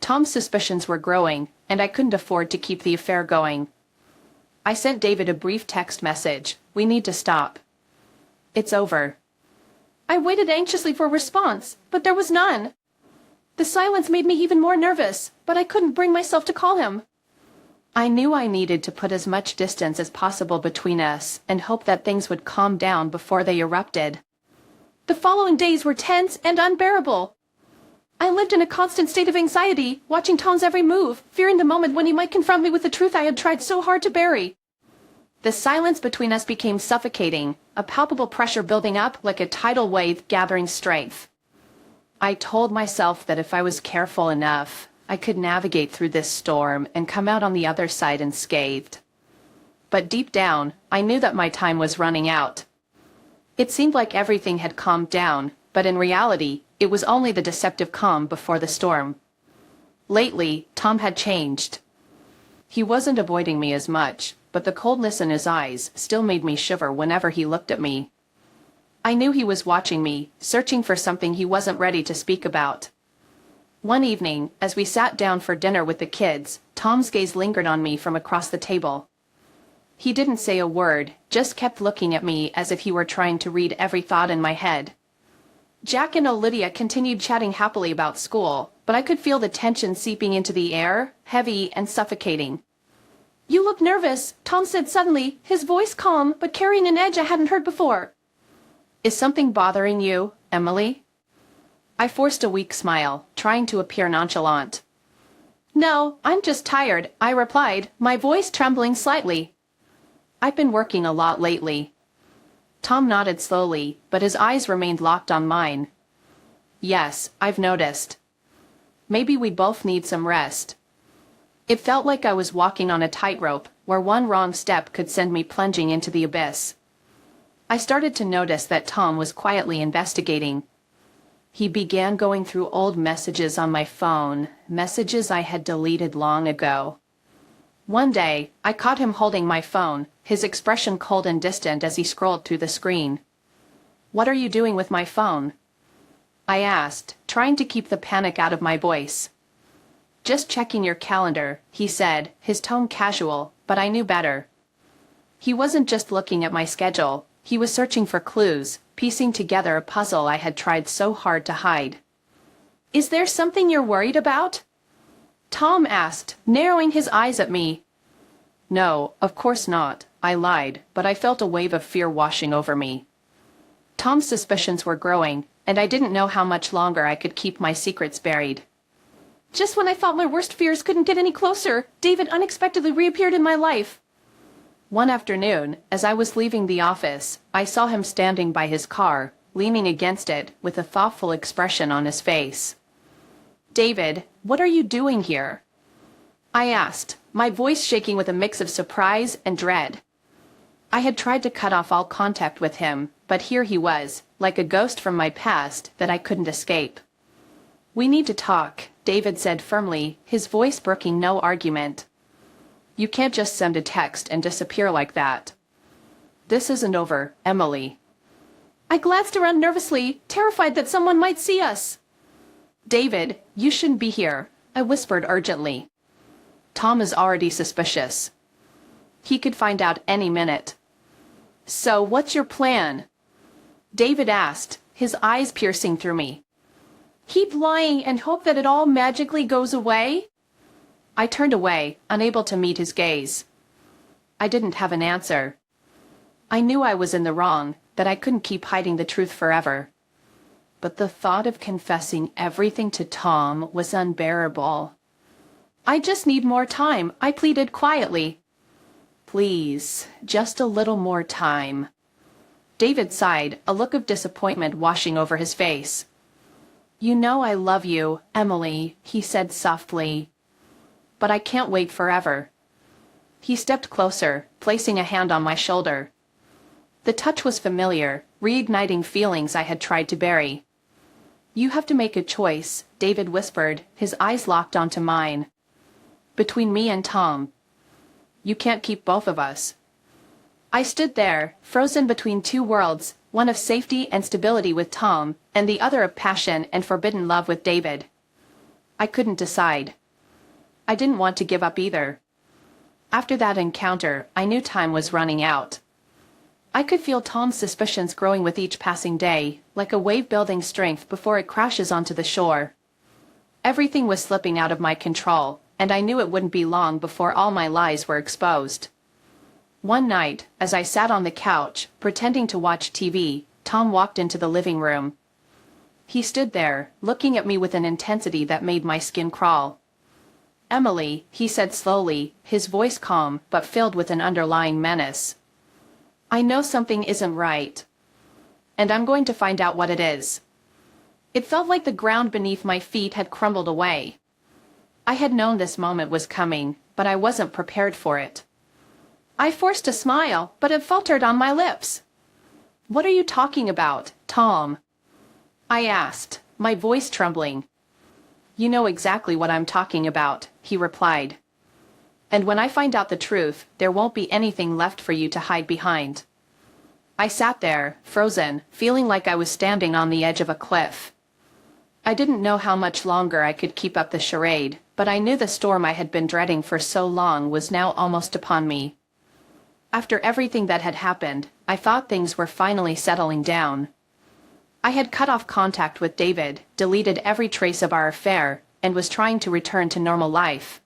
Speaker 1: Tom's suspicions were growing, and I couldn't afford to keep the affair going. I sent David a brief text message. "We need to stop. It's over." I waited anxiously for a response, but there was none. The silence made me even more nervous, but I couldn't bring myself to call him. I knew I needed to put as much distance as possible between us and hope that things would calm down before they erupted. The following days were tense and unbearable. I lived in a constant state of anxiety, watching Tom's every move, fearing the moment when he might confront me with the truth I had tried so hard to bury. The silence between us became suffocating, a palpable pressure building up like a tidal wave gathering strength. I told myself that if I was careful enough, I could navigate through this storm and come out on the other side unscathed. But deep down, I knew that my time was running out. It seemed like everything had calmed down, but in reality, it was only the deceptive calm before the storm. Lately, Tom had changed. He wasn't avoiding me as much, but the coldness in his eyes still made me shiver whenever he looked at me. I knew he was watching me, searching for something he wasn't ready to speak about. One evening, as we sat down for dinner with the kids, Tom's gaze lingered on me from across the table. He didn't say a word, just kept looking at me as if he were trying to read every thought in my head. Jack and Olivia continued chatting happily about school, but I could feel the tension seeping into the air, heavy and suffocating. "You look nervous," Tom said suddenly, his voice calm but carrying an edge I hadn't heard before. "Is something bothering you, Emily?" I forced a weak smile, trying to appear nonchalant. "No, I'm just tired," I replied, my voice trembling slightly. "I've been working a lot lately." Tom nodded slowly, but his eyes remained locked on mine. "Yes, I've noticed. Maybe we both need some rest." It felt like I was walking on a tightrope, where one wrong step could send me plunging into the abyss. I started to notice that Tom was quietly investigating. He began going through old messages on my phone, messages I had deleted long ago. One day, I caught him holding my phone, his expression cold and distant as he scrolled through the screen. "What are you doing with my phone?" I asked, trying to keep the panic out of my voice. "Just checking your calendar," he said, his tone casual, but I knew better. He wasn't just looking at my schedule, he was searching for clues, piecing together a puzzle I had tried so hard to hide. "Is there something you're worried about?" Tom asked, narrowing his eyes at me. "No, of course not," I lied, but I felt a wave of fear washing over me. Tom's suspicions were growing, and I didn't know how much longer I could keep my secrets buried. "Just when I thought my worst fears couldn't get any closer, David unexpectedly reappeared in my life." One afternoon, as I was leaving the office, I saw him standing by his car, leaning against it, with a thoughtful expression on his face. "David, what are you doing here?" I asked, my voice shaking with a mix of surprise and dread. I had tried to cut off all contact with him, but here he was, like a ghost from my past that I couldn't escape. "We need to talk," David said firmly, his voice brooking no argument. "You can't just send a text and disappear like that. This isn't over, Emily." I glanced around nervously, terrified that someone might see us. "David, you shouldn't be here," I whispered urgently. "Tom is already suspicious. He could find out any minute." "So what's your plan?" David asked, his eyes piercing through me. "Keep lying and hope that it all magically goes away?" I turned away, unable to meet his gaze. I didn't have an answer. I knew I was in the wrong, that I couldn't keep hiding the truth forever. But the thought of confessing everything to Tom was unbearable. "I just need more time," I pleaded quietly. "Please, just a little more time." David sighed, a look of disappointment washing over his face. "You know I love you, Emily," he said softly. "But I can't wait forever." He stepped closer, placing a hand on my shoulder. The touch was familiar, reigniting feelings I had tried to bury. "You have to make a choice," David whispered, his eyes locked onto mine. "Between me and Tom. You can't keep both of us." I stood there, frozen between two worlds, one of safety and stability with Tom, and the other of passion and forbidden love with David. I couldn't decide. I didn't want to give up either. After that encounter, I knew time was running out. I could feel Tom's suspicions growing with each passing day, like a wave building strength before it crashes onto the shore. Everything was slipping out of my control, and I knew it wouldn't be long before all my lies were exposed. One night, as I sat on the couch, pretending to watch TV, Tom walked into the living room. He stood there, looking at me with an intensity that made my skin crawl. "Emily," he said slowly, his voice calm but filled with an underlying menace. "I know something isn't right. And I'm going to find out what it is." It felt like the ground beneath my feet had crumbled away. I had known this moment was coming, but I wasn't prepared for it. I forced a smile, but it faltered on my lips. "What are you talking about, Tom?" I asked, my voice trembling. "You know exactly what I'm talking about," he replied. "And when I find out the truth, there won't be anything left for you to hide behind." I sat there, frozen, feeling like I was standing on the edge of a cliff. I didn't know how much longer I could keep up the charade, but I knew the storm I had been dreading for so long was now almost upon me. After everything that had happened, I thought things were finally settling down. I had cut off contact with David, deleted every trace of our affair, and was trying to return to normal life.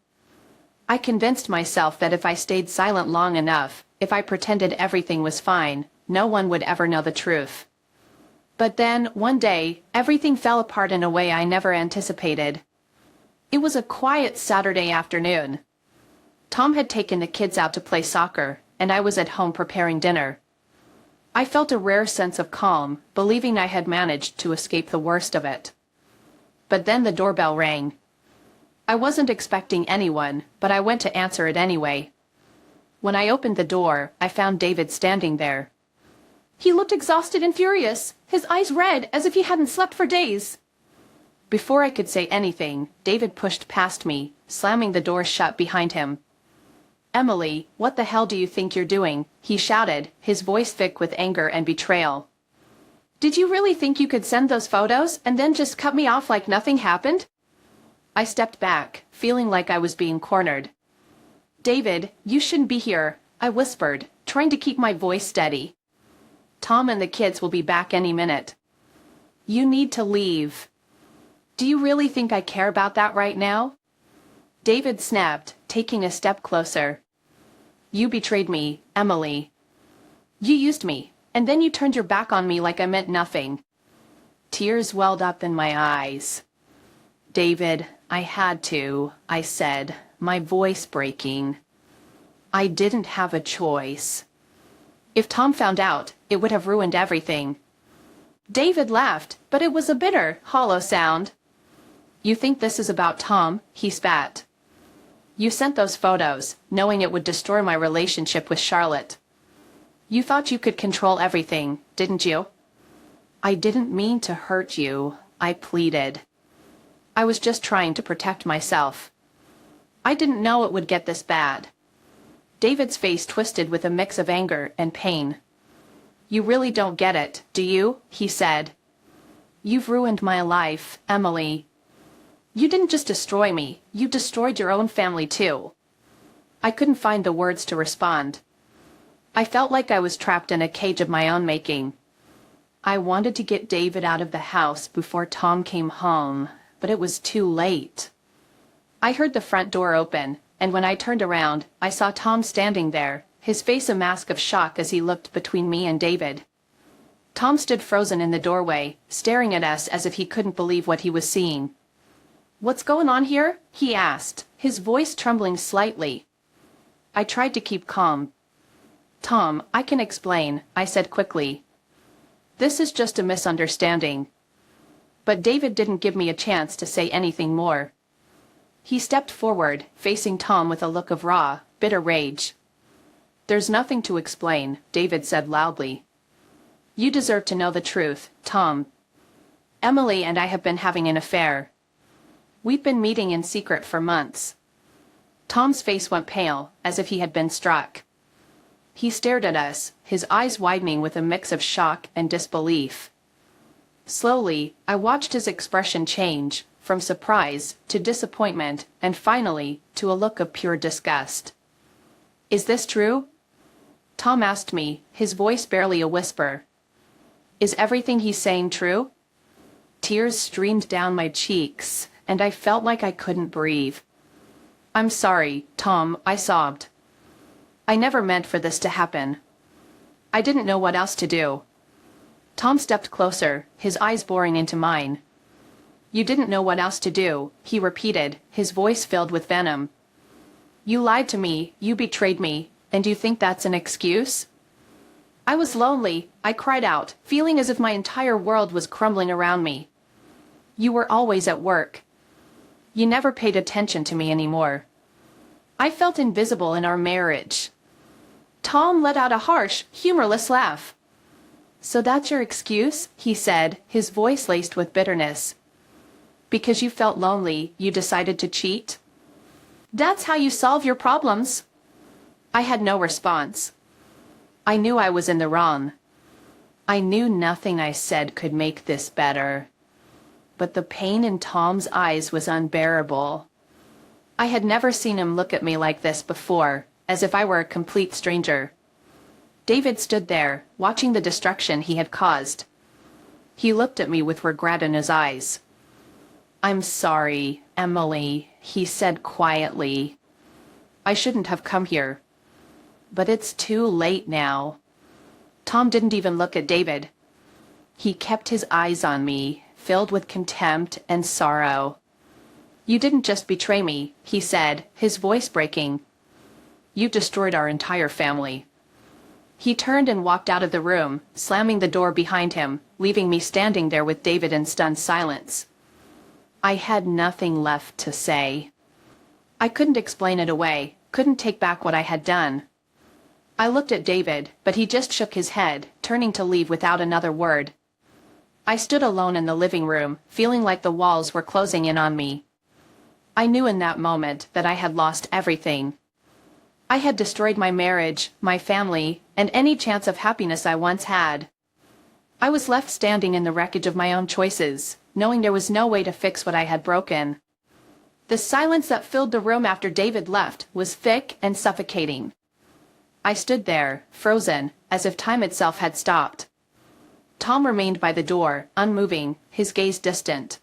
Speaker 1: I convinced myself that if I stayed silent long enough, if I pretended everything was fine, no one would ever know the truth. But then, one day, everything fell apart in a way I never anticipated. It was a quiet Saturday afternoon. Tom had taken the kids out to play soccer, and I was at home preparing dinner. I felt a rare sense of calm, believing I had managed to escape the worst of it. But then the doorbell rang. I wasn't expecting anyone, but I went to answer it anyway. When I opened the door, I found David standing there. He looked exhausted and furious, his eyes red as if he hadn't slept for days. Before I could say anything, David pushed past me, slamming the door shut behind him. "Emily, what the hell do you think you're doing?" he shouted, his voice thick with anger and betrayal. "Did you really think you could send those photos and then just cut me off like nothing happened?" I stepped back, feeling like I was being cornered. "David, you shouldn't be here," I whispered, trying to keep my voice steady. "Tom and the kids will be back any minute. You need to leave." "Do you really think I care about that right now?" David snapped, taking a step closer. "You betrayed me, Emily. You used me, and then you turned your back on me like I meant nothing." Tears welled up in my eyes. "David, I had to," I said, my voice breaking. "I didn't have a choice. If Tom found out, it would have ruined everything." David laughed, but it was a bitter, hollow sound. "You think this is about Tom?" he spat. "You sent those photos, knowing it would destroy my relationship with Charlotte. You thought you could control everything, didn't you?" "I didn't mean to hurt you," I pleaded. "I was just trying to protect myself. I didn't know it would get this bad." David's face twisted with a mix of anger and pain. "You really don't get it, do you?" he said. "You've ruined my life, Emily. You didn't just destroy me, you destroyed your own family too." I couldn't find the words to respond. I felt like I was trapped in a cage of my own making. I wanted to get David out of the house before Tom came home, but it was too late. I heard the front door open, and when I turned around, I saw Tom standing there, his face a mask of shock as he looked between me and David. Tom stood frozen in the doorway, staring at us as if he couldn't believe what he was seeing. "What's going on here?" he asked, his voice trembling slightly. I tried to keep calm. "Tom, I can explain," I said quickly. "This is just a misunderstanding." But David didn't give me a chance to say anything more. He stepped forward, facing Tom with a look of raw, bitter rage. "There's nothing to explain," David said loudly. "You deserve to know the truth, Tom. Emily and I have been having an affair. We've been meeting in secret for months." Tom's face went pale, as if he had been struck. He stared at us, his eyes widening with a mix of shock and disbelief. Slowly, I watched his expression change, from surprise to disappointment and finally to a look of pure disgust. "Is this true?" Tom asked me, his voice barely a whisper. "Is everything he's saying true?" Tears streamed down my cheeks, and I felt like I couldn't breathe. "I'm sorry, Tom," I sobbed. "I never meant for this to happen. I didn't know what else to do." Tom stepped closer, his eyes boring into mine. "You didn't know what else to do," he repeated, his voice filled with venom. "You lied to me, you betrayed me, and you think that's an excuse?" I was lonely, I cried out, feeling as if my entire world was crumbling around me. "You were always at work. You never paid attention to me anymore. I felt invisible in our marriage." Tom let out a harsh, humorless laugh. "So that's your excuse?" he said, his voice laced with bitterness. "Because you felt lonely, you decided to cheat? That's how you solve your problems?" I had no response. I knew I was in the wrong. I knew nothing I said could make this better. But the pain in Tom's eyes was unbearable. I had never seen him look at me like this before, as if I were a complete stranger. David stood there, watching the destruction he had caused. He looked at me with regret in his eyes. "I'm sorry, Emily," he said quietly. "I shouldn't have come here. But it's too late now." Tom didn't even look at David. He kept his eyes on me, filled with contempt and sorrow. "You didn't just betray me," he said, his voice breaking. "You destroyed our entire family." He turned and walked out of the room, slamming the door behind him, leaving me standing there with David in stunned silence. I had nothing left to say. I couldn't explain it away, couldn't take back what I had done. I looked at David, but he just shook his head, turning to leave without another word. I stood alone in the living room, feeling like the walls were closing in on me. I knew in that moment that I had lost everything. I had destroyed my marriage, my family, and any chance of happiness I once had. I was left standing in the wreckage of my own choices, knowing there was no way to fix what I had broken. The silence that filled the room after David left was thick and suffocating. I stood there, frozen, as if time itself had stopped. Tom remained by the door, unmoving, his gaze distant.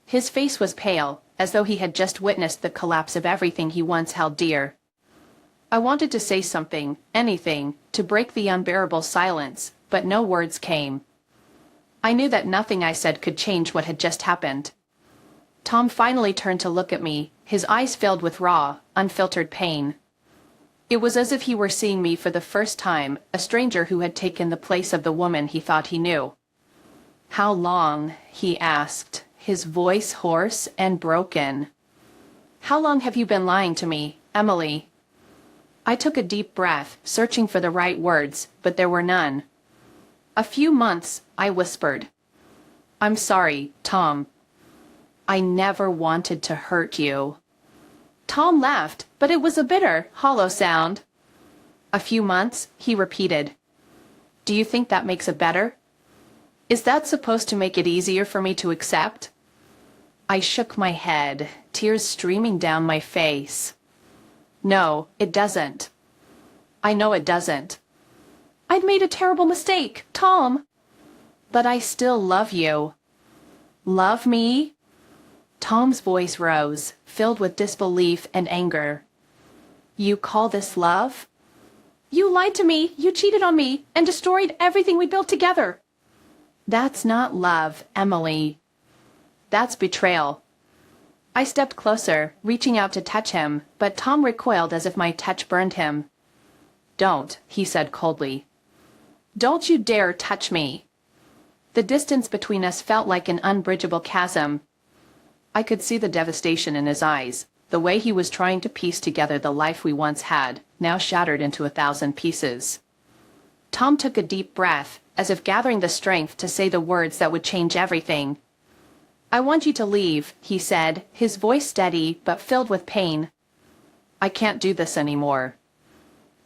Speaker 1: His face was pale, as though he had just witnessed the collapse of everything he once held dear. I wanted to say something, anything, to break the unbearable silence, but no words came. I knew that nothing I said could change what had just happened. Tom finally turned to look at me, his eyes filled with raw, unfiltered pain. It was as if he were seeing me for the first time, a stranger who had taken the place of the woman he thought he knew. "How long?" he asked, his voice hoarse and broken. "How long have you been lying to me, Emily?" I took a deep breath, searching for the right words, but there were none. "A few months," I whispered. "I'm sorry, Tom. I never wanted to hurt you." Tom laughed, but it was a bitter, hollow sound. "A few months," he repeated. "Do you think that makes it better? Is that supposed to make it easier for me to accept?" I shook my head, tears streaming down my face. "No, it doesn't. I know it doesn't. I'd made a terrible mistake, Tom." But I still love you. Love me? Tom's voice rose, filled with disbelief and anger. You call this love? You lied to me, you cheated on me, and destroyed everything we built together. That's not love, Emily. That's betrayal. I stepped closer, reaching out to touch him, but Tom recoiled as if my touch burned him. Don't, he said coldly. Don't you dare touch me. The distance between us felt like an unbridgeable chasm. I could see the devastation in his eyes, the way he was trying to piece together the life we once had, now shattered into 1,000 pieces. Tom took a deep breath, as if gathering the strength to say the words that would change everything. I want you to leave, he said, his voice steady but filled with pain. I can't do this anymore.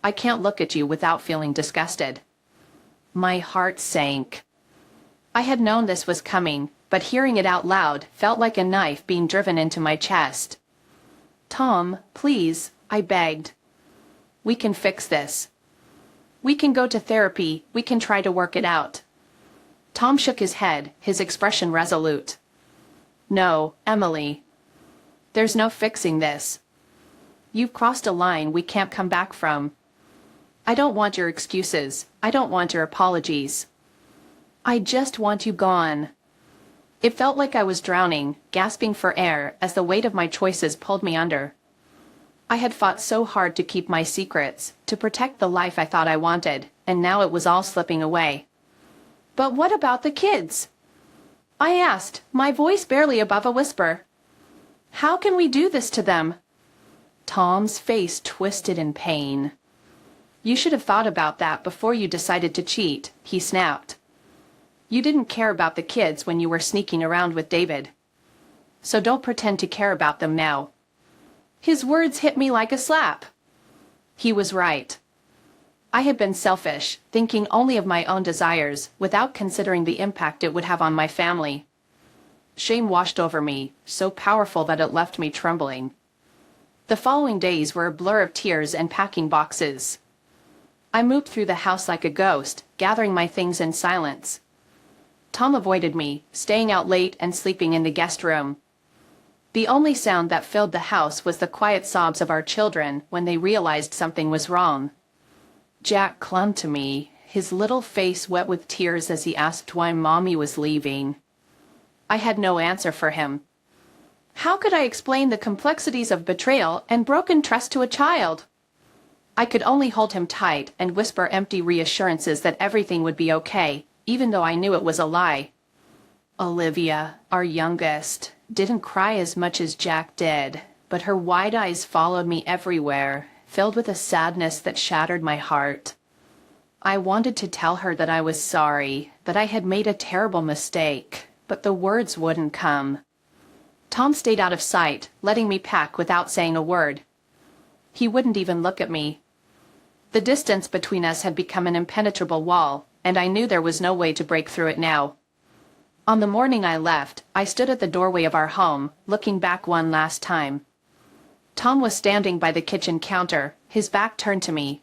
Speaker 1: I can't look at you without feeling disgusted. My heart sank. I had known this was coming, but hearing it out loud felt like a knife being driven into my chest. Tom, please, I begged. We can fix this. We can go to therapy, we can try to work it out. Tom shook his head, his expression resolute. No, Emily. There's no fixing this. You've crossed a line we can't come back from. I don't want your excuses. I don't want your apologies. I just want you gone. It felt like I was drowning, gasping for air as the weight of my choices pulled me under. I had fought so hard to keep my secrets, to protect the life I thought I wanted, and now it was all slipping away. But what about the kids? I asked, my voice barely above a whisper. How can we do this to them? Tom's face twisted in pain. You should have thought about that before you decided to cheat, he snapped. You didn't care about the kids when you were sneaking around with David. So don't pretend to care about them now. His words hit me like a slap. He was right. I had been selfish, thinking only of my own desires, without considering the impact it would have on my family. Shame washed over me, so powerful that it left me trembling. The following days were a blur of tears and packing boxes. I moved through the house like a ghost, gathering my things in silence. Tom avoided me, staying out late and sleeping in the guest room. The only sound that filled the house was the quiet sobs of our children when they realized something was wrong. Jack clung to me, his little face wet with tears as he asked why Mommy was leaving. I had no answer for him. How could I explain the complexities of betrayal and broken trust to a child? I could only hold him tight and whisper empty reassurances that everything would be okay, even though I knew it was a lie. Olivia, our youngest, didn't cry as much as Jack did, but her wide eyes followed me everywhere, filled with a sadness that shattered my heart. I wanted to tell her that I was sorry, that I had made a terrible mistake, but the words wouldn't come. Tom stayed out of sight, letting me pack without saying a word. He wouldn't even look at me. The distance between us had become an impenetrable wall, and I knew there was no way to break through it now. On the morning I left, I stood at the doorway of our home, looking back one last time. Tom was standing by the kitchen counter, his back turned to me.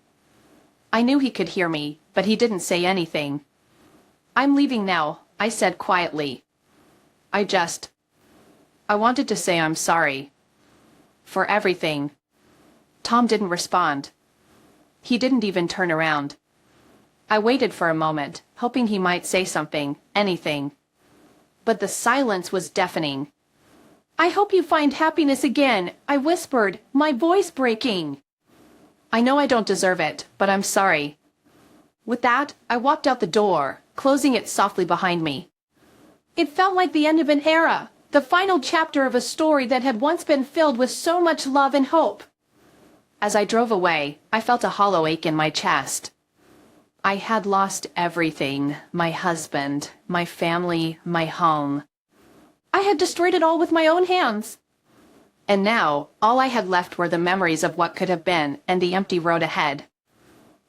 Speaker 1: I knew he could hear me, but he didn't say anything. I'm leaving now, I said quietly. I wanted to say I'm sorry. For everything. Tom didn't respond. He didn't even turn around. I waited for a moment, hoping he might say something, anything. But the silence was deafening. I hope you find happiness again, I whispered, my voice breaking. I know I don't deserve it, but I'm sorry. With that, I walked out the door, closing it softly behind me. It felt like the end of an era, the final chapter of a story that had once been filled with so much love and hope. As I drove away, I felt a hollow ache in my chest. I had lost everything, my husband, my family, my home. I had destroyed it all with my own hands. And now, all I had left were the memories of what could have been and the empty road ahead.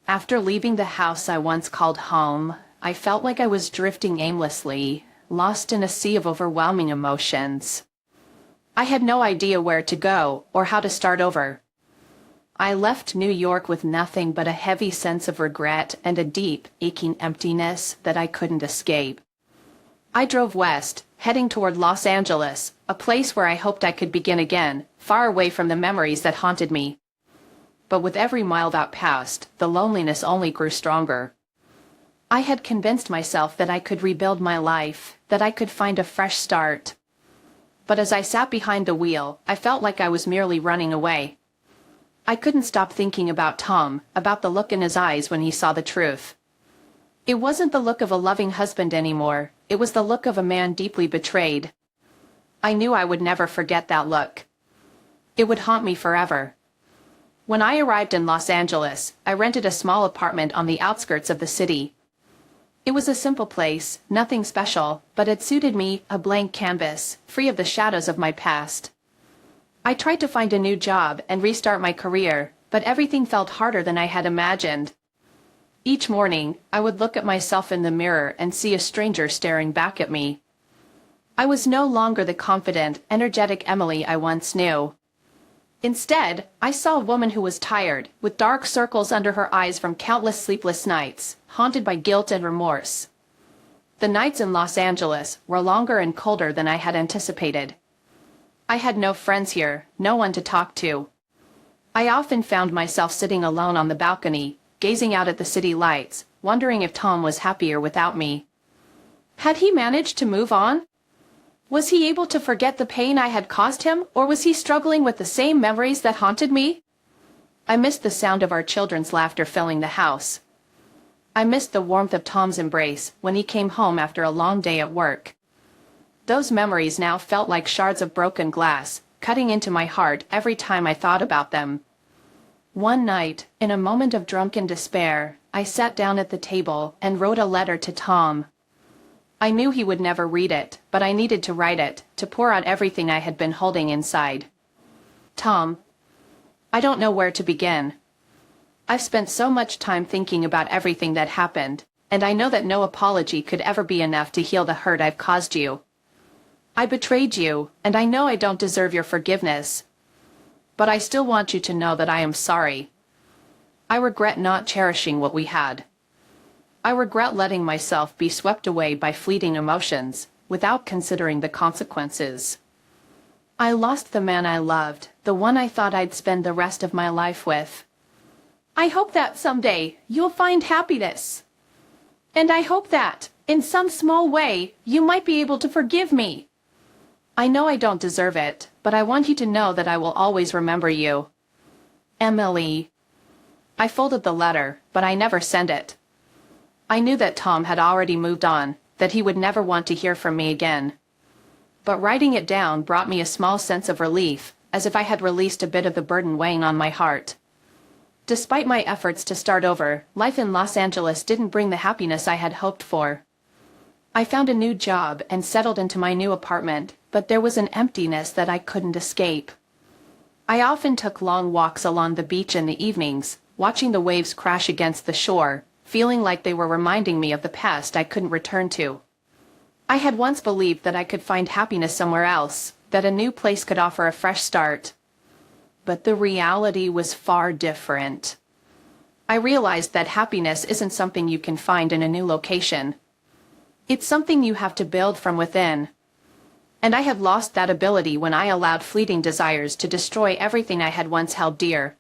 Speaker 1: After leaving the house I once called home, I felt like I was drifting aimlessly, lost in a sea of overwhelming emotions. I had no idea where to go or how to start over. I left New York with nothing but a heavy sense of regret and a deep, aching emptiness that I couldn't escape. I drove west, heading toward Los Angeles, a place where I hoped I could begin again, far away from the memories that haunted me. But with every mile that passed, the loneliness only grew stronger. I had convinced myself that I could rebuild my life, that I could find a fresh start. But as I sat behind the wheel, I felt like I was merely running away. I couldn't stop thinking about Tom, about the look in his eyes when he saw the truth. It wasn't the look of a loving husband anymore, it was the look of a man deeply betrayed. I knew I would never forget that look. It would haunt me forever. When I arrived in Los Angeles, I rented a small apartment on the outskirts of the city. It was a simple place, nothing special, but it suited me, a blank canvas, free of the shadows of my past. I tried to find a new job and restart my career, but everything felt harder than I had imagined. Each morning, I would look at myself in the mirror and see a stranger staring back at me. I was no longer the confident, energetic Emily I once knew. Instead, I saw a woman who was tired, with dark circles under her eyes from countless sleepless nights, haunted by guilt and remorse. The nights in Los Angeles were longer and colder than I had anticipated. I had no friends here, no one to talk to. I often found myself sitting alone on the balcony, gazing out at the city lights, wondering if Tom was happier without me. Had he managed to move on? Was he able to forget the pain I had caused him, or was he struggling with the same memories that haunted me? I missed the sound of our children's laughter filling the house. I missed the warmth of Tom's embrace when he came home after a long day at work. Those memories now felt like shards of broken glass, cutting into my heart every time I thought about them. One night, in a moment of drunken despair, I sat down at the table and wrote a letter to Tom. I knew he would never read it, but I needed to write it, to pour out everything I had been holding inside. Tom, I don't know where to begin. I've spent so much time thinking about everything that happened, and I know that no apology could ever be enough to heal the hurt I've caused you. I betrayed you, and I know I don't deserve your forgiveness. But I still want you to know that I am sorry. I regret not cherishing what we had. I regret letting myself be swept away by fleeting emotions, without considering the consequences. I lost the man I loved, the one I thought I'd spend the rest of my life with. I hope that someday you'll find happiness. And I hope that, in some small way, you might be able to forgive me. I know I don't deserve it, but I want you to know that I will always remember you. Emily. I folded the letter, but I never sent it. I knew that Tom had already moved on, that he would never want to hear from me again. But writing it down brought me a small sense of relief, as if I had released a bit of the burden weighing on my heart. Despite my efforts to start over, life in Los Angeles didn't bring the happiness I had hoped for. I found a new job and settled into my new apartment, but there was an emptiness that I couldn't escape. I often took long walks along the beach in the evenings, watching the waves crash against the shore, feeling like they were reminding me of the past I couldn't return to. I had once believed that I could find happiness somewhere else, that a new place could offer a fresh start. But the reality was far different. I realized that happiness isn't something you can find in a new location. It's something you have to build from within. And I had lost that ability when I allowed fleeting desires to destroy everything I had once held dear.